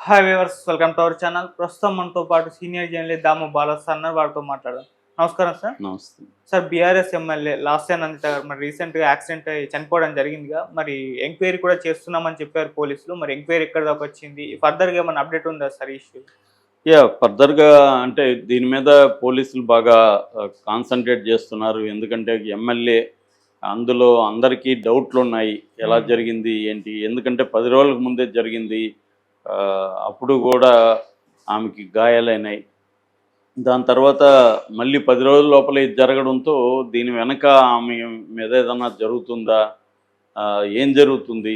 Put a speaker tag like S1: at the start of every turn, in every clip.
S1: Hi viewers, welcome to our channel. ప్రస్తుతం మనతో పాటు సీనియర్ జర్నలిస్ట్ దాము బాలాస్ అన్నారు. వారితో మాట్లాడదాం. నమస్కారం సార్.
S2: నమస్తే.
S1: Sir, BRS MLA Lasya Nanditha గారు మరి రీసెంట్గా యాక్సిడెంట్ అయ్యి చనిపోవడం జరిగిందిగా. మరి ఎంక్వైరీ కూడా చేస్తున్నామని చెప్పారు పోలీసులు. మరి ఎంక్వైరీ ఎక్కడ దాకా వచ్చింది? ఫర్దర్గా ఏమైనా అప్డేట్ ఉందా సార్ ఈ ఇష్యూ?
S2: ఫర్దర్‌గా అంటే దీని మీద పోలీసులు బాగా కాన్సంట్రేట్ చేస్తున్నారు. ఎందుకంటే ఎమ్మెల్యే అందులో అందరికీ డౌట్లున్నాయి. ఎలా జరిగింది? ఏంటి? ఎందుకంటే 10 రోజులకు ముందే జరిగింది. అప్పుడు కూడా ఆమెకి గాయాలైనాయి. దాని తర్వాత మళ్ళీ 10 రోజుల లోపలే ఇది జరగడంతో దీని వెనక ఆమె మీద ఏదన్నా జరుగుతుందా? ఏం జరుగుతుంది?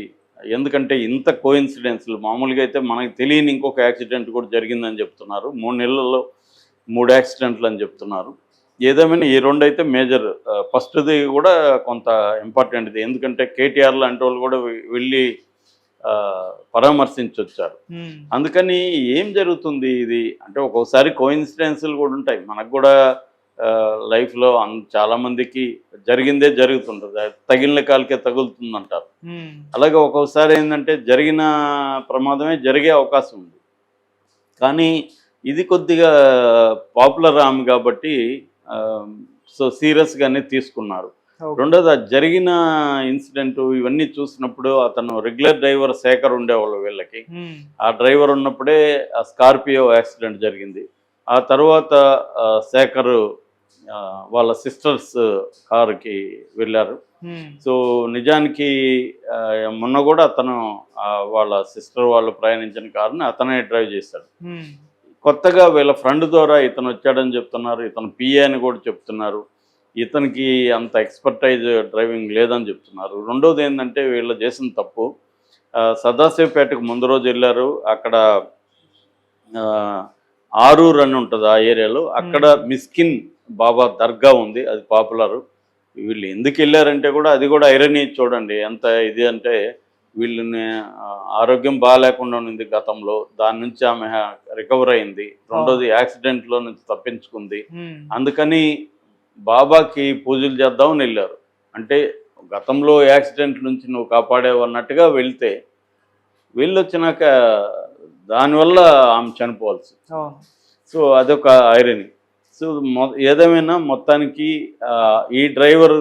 S2: ఎందుకంటే ఇంత కోయిన్సిడెన్స్‌లు మామూలుగా అయితే మనకు తెలియని ఇంకొక యాక్సిడెంట్ కూడా జరిగిందని చెప్తున్నారు. 3 నెలల్లో 3 యాక్సిడెంట్లు అని చెప్తున్నారు. ఏదేమైనా ఈ 2 అయితే మేజర్. ఫస్ట్‌ది కూడా కొంత ఇంపార్టెంట్‌ది. ఎందుకంటే కేటీఆర్ లాంటి వాళ్ళు కూడా వెళ్ళి పరామర్శించొచ్చారు. అందుకని ఏం జరుగుతుంది ఇది అంటే ఒక్కోసారి కోయిన్సిడెన్స్‌లు కూడా ఉంటాయి. మనకు కూడా లైఫ్‌లో చాలామందికి జరిగిందే జరుగుతుంటుంది. తగిలిన కాలికే తగులుతుందంటారు. అలాగే ఒక్కొక్కసారి ఏంటంటే జరిగిన ప్రమాదమే జరిగే అవకాశం ఉంది. కానీ ఇది కొద్దిగా పాపులర్ ఆమె కాబట్టి సో సీరియస్‌గానే తీసుకున్నారు. రెండోది జరిగిన ఇన్సిడెంట్ ఇవన్నీ చూసినప్పుడు అతను రెగ్యులర్ డ్రైవర్ శేఖర్ ఉండేవాళ్ళు వీళ్ళకి. ఆ డ్రైవర్ ఉన్నప్పుడే ఆ స్కార్పియో యాక్సిడెంట్ జరిగింది. ఆ తర్వాత శేఖర్ వాళ్ళ సిస్టర్స్ కారుకి వెళ్ళారు. సో నిజానికి మొన్న కూడా అతను వాళ్ళ సిస్టర్ వాళ్ళు ప్రయాణించిన కారుని అతనే డ్రైవ్ చేశాడు. కొత్తగా వీళ్ళ ఫ్రెండ్ ద్వారా ఇతను వచ్చాడని చెప్తున్నారు. ఇతను పిఏ అని కూడా చెప్తున్నారు. ఇతనికి అంత ఎక్స్పర్టైజ్ డ్రైవింగ్ లేదని చెప్తున్నారు. రెండోది ఏంటంటే వీళ్ళు చేసిన తప్పు, సదాశివపేటకు ముందు రోజు వెళ్ళారు. అక్కడ ఆరూర్ అని ఉంటుంది ఆ ఏరియాలో. అక్కడ మిస్కిన్ బాబా దర్గా ఉంది, అది పాపులరు. వీళ్ళు ఎందుకు వెళ్ళారంటే కూడా అది కూడా ఐరనీ చూడండి ఎంత ఇది అంటే, వీళ్ళని ఆరోగ్యం బాగాలేకుండా ఉంది గతంలో. దాని నుంచి ఆమె రికవర్ అయింది. రెండోది యాక్సిడెంట్లో నుంచి తప్పించుకుంది. అందుకని బాబాకి పూజలు చేద్దామని వెళ్ళారు. అంటే గతంలో యాక్సిడెంట్ నుంచి నువ్వు కాపాడేవు అన్నట్టుగా వెళ్తే వెళ్ళొచ్చినాక దానివల్ల ఆమె చనిపోవాల్సి. సో అదొక ఐరనీ. సో ఏదేమైనా మొత్తానికి ఈ డ్రైవర్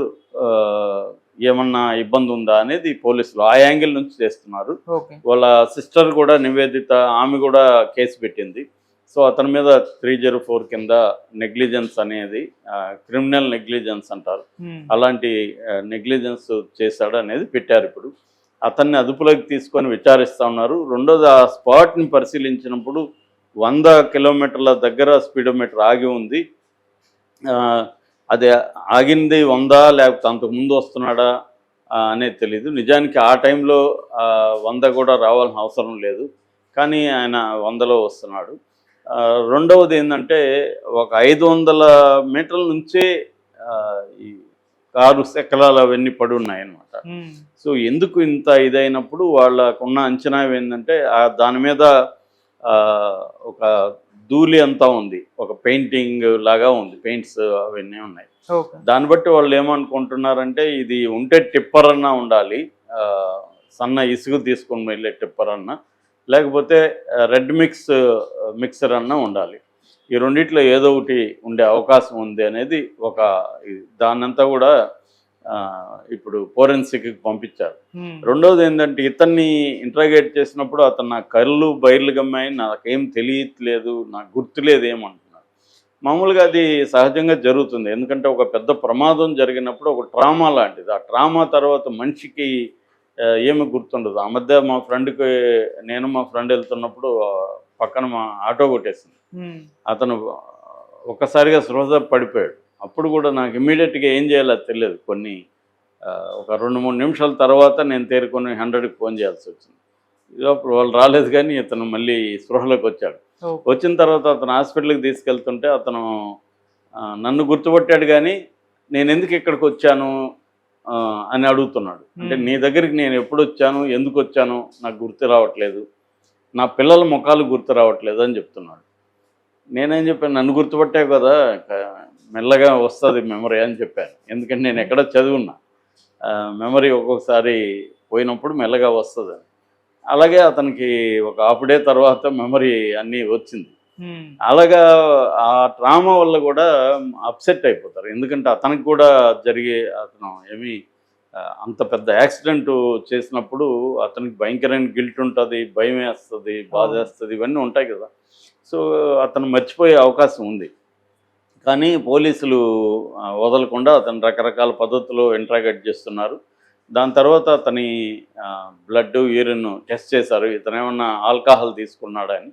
S2: ఏమన్నా ఇబ్బంది ఉందా అనేది పోలీసులు ఆ యాంగిల్ నుంచి చేస్తున్నారు. వాళ్ళ సిస్టర్ కూడా నివేదిత, ఆమె కూడా కేసు పెట్టింది. సో అతని మీద 304 కింద నెగ్లిజెన్స్ అనేది, క్రిమినల్ నెగ్లిజెన్స్ అంటారు, అలాంటి నెగ్లిజెన్స్ చేశాడు అనేది పెట్టారు. ఇప్పుడు అతన్ని అదుపులోకి తీసుకొని విచారిస్తూ ఉన్నారు. రెండోది ఆ స్పాట్ని పరిశీలించినప్పుడు 100 కిలోమీటర్ల దగ్గర స్పీడోమీటర్ ఆగి ఉంది. అది ఆగింది 100 లేకపోతే అంతకుముందు వస్తున్నాడా అనేది తెలీదు. నిజానికి ఆ టైంలో 100 కూడా రావాల్సిన అవసరం లేదు, కానీ ఆయన 100లో వస్తున్నాడు. రెండవది ఏంటంటే ఒక 500 మీటర్ల నుంచే ఈ కారు శకలాలు అవన్నీ పడి ఉన్నాయన్నమాట. సో ఎందుకు ఇంత ఇదైనప్పుడు వాళ్ళకున్న అంచనా ఏంటంటే దాని మీద ఒక ధూళి అంతా ఉంది, ఒక పెయింటింగ్ లాగా ఉంది, పెయింట్స్ అవన్నీ ఉన్నాయి. దాన్ని బట్టి వాళ్ళు ఏమనుకుంటున్నారంటే ఇది ఉంటే టిప్పర్ అన్నా ఉండాలి, సన్న ఇసుగు తీసుకొని వెళ్ళే టిప్పర్ అన్నా, లేకపోతే రెడ్ మిక్సర్ అన్నా ఉండాలి. ఈ రెండిట్లో ఏదో ఒకటి ఉండే అవకాశం ఉంది అనేది ఒక దాన్నంతా కూడా ఇప్పుడు ఫోరెన్సిక్కి పంపించారు. రెండవది ఏంటంటే ఇతన్ని ఇంట్రాగేట్ చేసినప్పుడు అతను నా కళ్ళు బయర్లు గమ్మాయి, నాకేం తెలియట్లేదు, నాకు గుర్తులేదు ఏమంటున్నాడు. మామూలుగా అది సహజంగా జరుగుతుంది. ఎందుకంటే ఒక పెద్ద ప్రమాదం జరిగినప్పుడు ఒక ట్రామా లాంటిది. ఆ ట్రామా తర్వాత మనిషికి ఏమి గుర్తుండదు. ఆ మధ్య మా ఫ్రెండ్కి, నేను మా ఫ్రెండ్ వెళ్తున్నప్పుడు పక్కన మా ఆటో కొట్టేసింది. అతను ఒక్కసారిగా స్పృహ పడిపోయాడు. అప్పుడు కూడా నాకు ఇమ్మీడియట్గా ఏం చేయాలో తెలియదు. ఒక 2-3 నిమిషాల తర్వాత నేను తేరుకొని 100కి ఫోన్ చేయాల్సి వచ్చింది. అప్పుడు వాళ్ళు రాలేదు, కానీ ఇతను మళ్ళీ స్పృహలోకి వచ్చాడు. వచ్చిన తర్వాత అతను హాస్పిటల్కి తీసుకెళ్తుంటే అతను నన్ను గుర్తుపట్టాడు, కానీ నేను ఎందుకు ఇక్కడికి వచ్చాను అని అడుగుతున్నాడు. అంటే నీ దగ్గరికి నేను ఎప్పుడు వచ్చాను, ఎందుకు వచ్చాను నాకు గుర్తు రావట్లేదు, నా పిల్లల ముఖాలు గుర్తు రావట్లేదు అని చెప్తున్నాడు. నేనేం చెప్పాను, నన్ను గుర్తుపట్టావు కదా, మెల్లగా వస్తుంది మెమరీ అని చెప్పాను. ఎందుకంటే నేను ఎక్కడ చదువున్నా, మెమరీ ఒక్కొక్కసారి పోయినప్పుడు మెల్లగా వస్తుందని. అలాగే అతనికి ఒక హాఫ్ డే తర్వాత మెమరీ అన్నీ వచ్చింది. అలాగా ఆ ట్రామా వల్ల కూడా అప్సెట్ అయిపోతారు. ఎందుకంటే అతనికి కూడా అతను ఏమి అంత పెద్ద యాక్సిడెంట్ చేసినప్పుడు అతనికి భయంకరమైన గిల్ట్ ఉంటుంది, భయం వేస్తుంది, బాధేస్తుంది, ఇవన్నీ ఉంటాయి కదా. సో అతను మర్చిపోయే అవకాశం ఉంది. కానీ పోలీసులు వదలకుండా అతను రకరకాల పద్ధతుల్లో ఇంట్రాగేట్ చేస్తున్నారు. దాని తర్వాత అతని బ్లడ్, యూరిన్ టెస్ట్ చేశారు. ఇతను ఏమన్నా ఆల్కహాల్ తీసుకున్నాడని.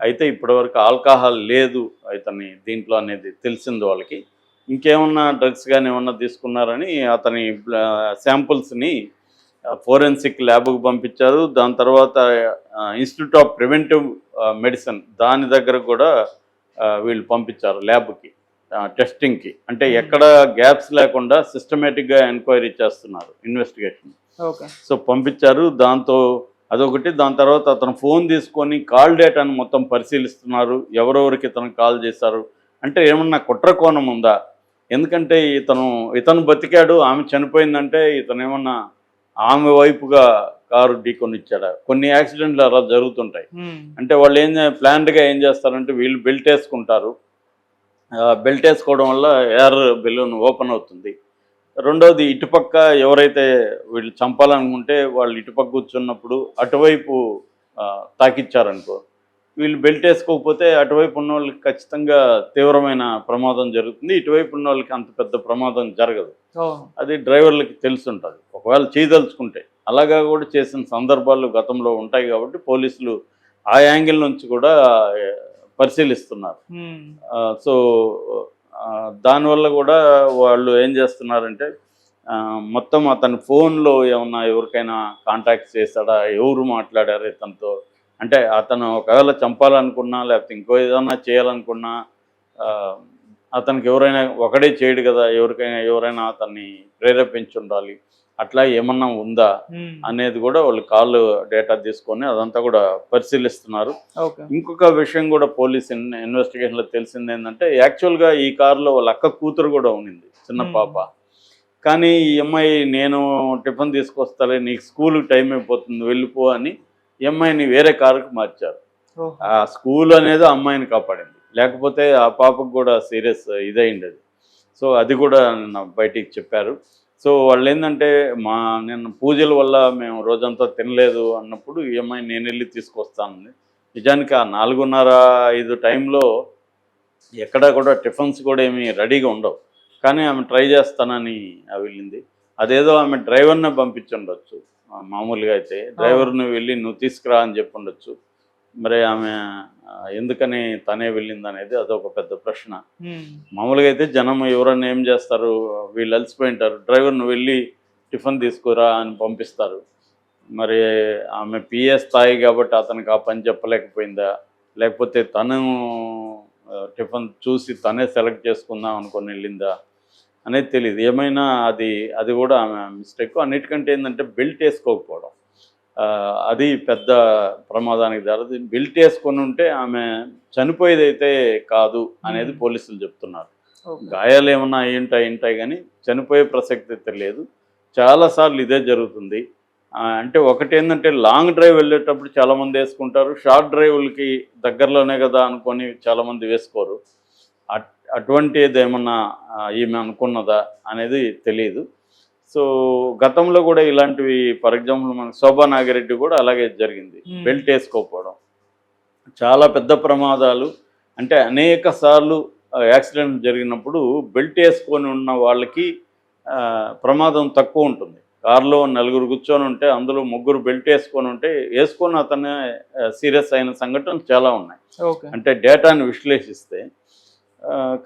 S2: అయితే ఇప్పటివరకు ఆల్కహాల్ లేదు ఇతని దీంట్లో అనేది తెలిసింది వాళ్ళకి. ఇంకేమన్నా డ్రగ్స్ కానీ ఏమన్నా తీసుకున్నారని అతని శాంపుల్స్ని ఫోరెన్సిక్ ల్యాబ్కు పంపించారు. దాని తర్వాత ఇన్స్టిట్యూట్ ఆఫ్ ప్రివెంటివ్ మెడిసిన్ దాని దగ్గర కూడా వీళ్ళు పంపించారు ల్యాబ్కి టెస్టింగ్కి. అంటే ఎక్కడ గ్యాప్స్ లేకుండా సిస్టమేటిక్గా ఎంక్వైరీ చేస్తున్నారు, ఇన్వెస్టిగేషన్. సో పంపించారు. అదొకటి. దాని తర్వాత అతను ఫోన్ తీసుకొని కాల్ డేటాను మొత్తం పరిశీలిస్తున్నారు. ఎవరెవరికి ఇతను కాల్ చేశారు అంటే ఏమన్నా కుట్ర కోణం ఉందా? ఎందుకంటే ఇతను బతికాడు, ఆమె చనిపోయిందంటే ఇతను ఏమన్నా ఆమె వైపుగా కారు ఢీకొనిచ్చాడా? కొన్ని యాక్సిడెంట్లు అలా జరుగుతుంటాయి. అంటే వాళ్ళు ప్లాన్డ్గా ఏం చేస్తారంటే వీళ్ళు బెల్ట్ వేసుకుంటారు. బెల్ట్ వేసుకోవడం వల్ల ఎయిర్ బెలూన్ ఓపెన్ అవుతుంది. రెండోది ఇటుపక్క ఎవరైతే వీళ్ళు చంపాలనుకుంటే వాళ్ళు ఇటుపక్క కూర్చున్నప్పుడు అటువైపు తాకిచ్చారనుకో, వీళ్ళు బెల్ట్ వేసుకోకపోతే అటువైపు ఉన్న వాళ్ళకి ఖచ్చితంగా తీవ్రమైన ప్రమాదం జరుగుతుంది. ఇటువైపు ఉన్న వాళ్ళకి అంత పెద్ద ప్రమాదం జరగదు. అది డ్రైవర్లకి తెలుసుంటుంది ఒకవేళ చేయదలుచుకుంటే. అలాగా కూడా చేసిన సందర్భాలు గతంలో ఉంటాయి కాబట్టి పోలీసులు ఆ యాంగిల్ నుంచి కూడా పరిశీలిస్తున్నారు. సో దానివల్ల కూడా వాళ్ళు ఏం చేస్తున్నారంటే మొత్తం అతని ఫోన్లో ఏమన్నా ఎవరికైనా కాంటాక్ట్ చేశాడా, ఎవరు మాట్లాడారు ఇతనితో, అంటే అతను ఒకవేళ చంపాలనుకున్నా లేకపోతే ఇంకో ఏదన్నా చేయాలనుకున్నా అతనికి ఎవరైనా ఒకడే చేయడు కదా, ఎవరైనా అతన్ని ప్రేరేపించి ఉండాలి. అట్లా ఏమన్నా ఉందా అనేది కూడా వాళ్ళు కాల్ డేటా తీసుకొని అదంతా కూడా పరిశీలిస్తున్నారు. ఇంకొక విషయం కూడా పోలీస్ ఇన్వెస్టిగేషన్లో తెలిసింది ఏంటంటే యాక్చువల్గా ఈ కారులో వాళ్ళ అక్క కూతురు కూడా ఉన్నింది, చిన్న పాప. కానీ ఈ అమ్మాయి నేను టిఫిన్ తీసుకొస్తాలే, నీకు స్కూల్కి టైం అయిపోతుంది వెళ్ళిపో అని ఈ అమ్మాయిని వేరే కారుకి మార్చారు. ఆ స్కూల్ అనేది ఆ అమ్మాయిని కాపాడింది, లేకపోతే ఆ పాపకు కూడా సీరియస్ ఇదైండేది. సో అది కూడా బయటికి చెప్పారు. సో వాళ్ళు ఏంటంటే నిన్న పూజల వల్ల మేము రోజంతా తినలేదు అన్నప్పుడు ఈ అమ్మాయిని నేను వెళ్ళి తీసుకొస్తాను. నిజానికి ఆ 4:30-5 టైంలో ఎక్కడా కూడా టిఫిన్స్ కూడా ఏమీ రెడీగా ఉండవు. కానీ ఆమె ట్రై చేస్తానని వెళ్ళింది. అదేదో ఆమె డ్రైవర్ని పంపించుండొచ్చు. మామూలుగా అయితే డ్రైవర్ని వెళ్ళి నువ్వు తీసుకురా అని చెప్పి ఉండొచ్చు. మరి ఆమె ఎందుకని తనే వెళ్ళింది అనేది అదొక పెద్ద ప్రశ్న. మామూలుగా అయితే జనం ఎవరన్నా ఏం చేస్తారు, వీళ్ళు అలసిపోయి ఉంటారు, డ్రైవర్ని వెళ్ళి టిఫిన్ తీసుకురా అని పంపిస్తారు. మరి ఆమె పిఏ స్థాయి కాబట్టి అతనికి ఆ పని చెప్పలేకపోయిందా, లేకపోతే తను టిఫిన్ చూసి తనే సెలెక్ట్ చేసుకుందాం అనుకొని వెళ్ళిందా అనేది తెలియదు. ఏమైనా అది కూడా ఆమె మిస్టేక్. అన్నిటికంటే ఏంటంటే బెల్ట్ వేసుకోకపోవడం, అది పెద్ద ప్రమాదానికి దారి. బెల్ట్ వేసుకొని ఉంటే ఆమె చనిపోయేదైతే కాదు అనేది పోలీసులు చెప్తున్నారు. గాయాలు ఏమన్నా ఉంటాయి కానీ చనిపోయే ప్రసక్తి అయితే లేదు. చాలాసార్లు ఇదే జరుగుతుంది. అంటే ఒకటి ఏంటంటే లాంగ్ డ్రైవ్ వెళ్ళేటప్పుడు చాలామంది వేసుకుంటారు, షార్ట్ డ్రైవ్లకి దగ్గరలోనే కదా అనుకొని చాలామంది వేసుకోరు. అటువంటిది ఏమన్నా ఈమె అనుకున్నదా అనేది తెలియదు. సో గతంలో కూడా ఇలాంటివి, ఫర్ ఎగ్జాంపుల్ మనకు శోభా నాగిరెడ్డి కూడా అలాగే జరిగింది, బెల్ట్ వేసుకోకపోవడం. చాలా పెద్ద ప్రమాదాలు అంటే అనేక సార్లు యాక్సిడెంట్ జరిగినప్పుడు బెల్ట్ వేసుకొని ఉన్న వాళ్ళకి ప్రమాదం తక్కువ ఉంటుంది. కారులో 4 కూర్చొని ఉంటే అందులో 3 బెల్ట్ వేసుకొని అతనే సీరియస్ అయిన సంఘటనలు చాలా ఉన్నాయి. అంటే డేటాను విశ్లేషిస్తే.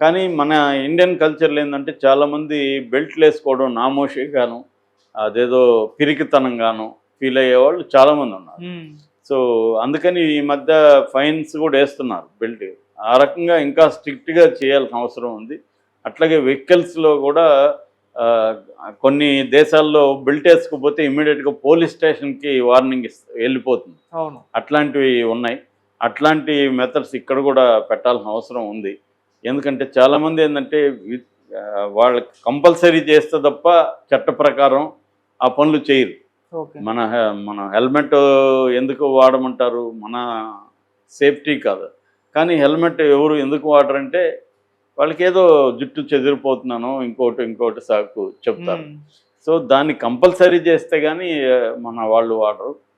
S2: కానీ మన ఇండియన్ కల్చర్లో ఏంటంటే చాలామంది బెల్ట్లు వేసుకోవడం నామోషిగాను, అదేదో పిరికితనంగాను ఫీల్ అయ్యేవాళ్ళు చాలామంది ఉన్నారు. సో అందుకని ఈ మధ్య ఫైన్స్ కూడా వేస్తున్నారు బెల్ట్. ఆ రకంగా ఇంకా స్ట్రిక్ట్గా చేయాల్సిన అవసరం ఉంది. అట్లాగే వెహికల్స్లో కూడా కొన్ని దేశాల్లో బెల్ట్ వేసుకోకపోతే ఇమ్మీడియట్గా పోలీస్ స్టేషన్కి వార్నింగ్ వెళ్ళిపోతుంది. అట్లాంటివి ఉన్నాయి. అట్లాంటి మెథడ్స్ ఇక్కడ కూడా పెట్టాల్సిన అవసరం ఉంది. ఎందుకంటే చాలామంది ఏంటంటే వాళ్ళకి కంపల్సరీ చేస్తే తప్ప చట్ట ప్రకారం ఆ పనులు చేయరు.
S1: ఓకే.
S2: మన హెల్మెట్ ఎందుకు వాడమంటారు? మన సేఫ్టీ కాదు. కానీ హెల్మెట్ ఎవరు ఎందుకు వాడరంటే వాళ్ళకి ఏదో జుట్టు చెదిరిపోతున్నానో ఇంకోటి సాకు చెప్తారు.
S1: ఉమ్.
S2: సో దాన్ని కంపల్సరీ చేస్తే కానీ మన వాళ్ళు వాడరు.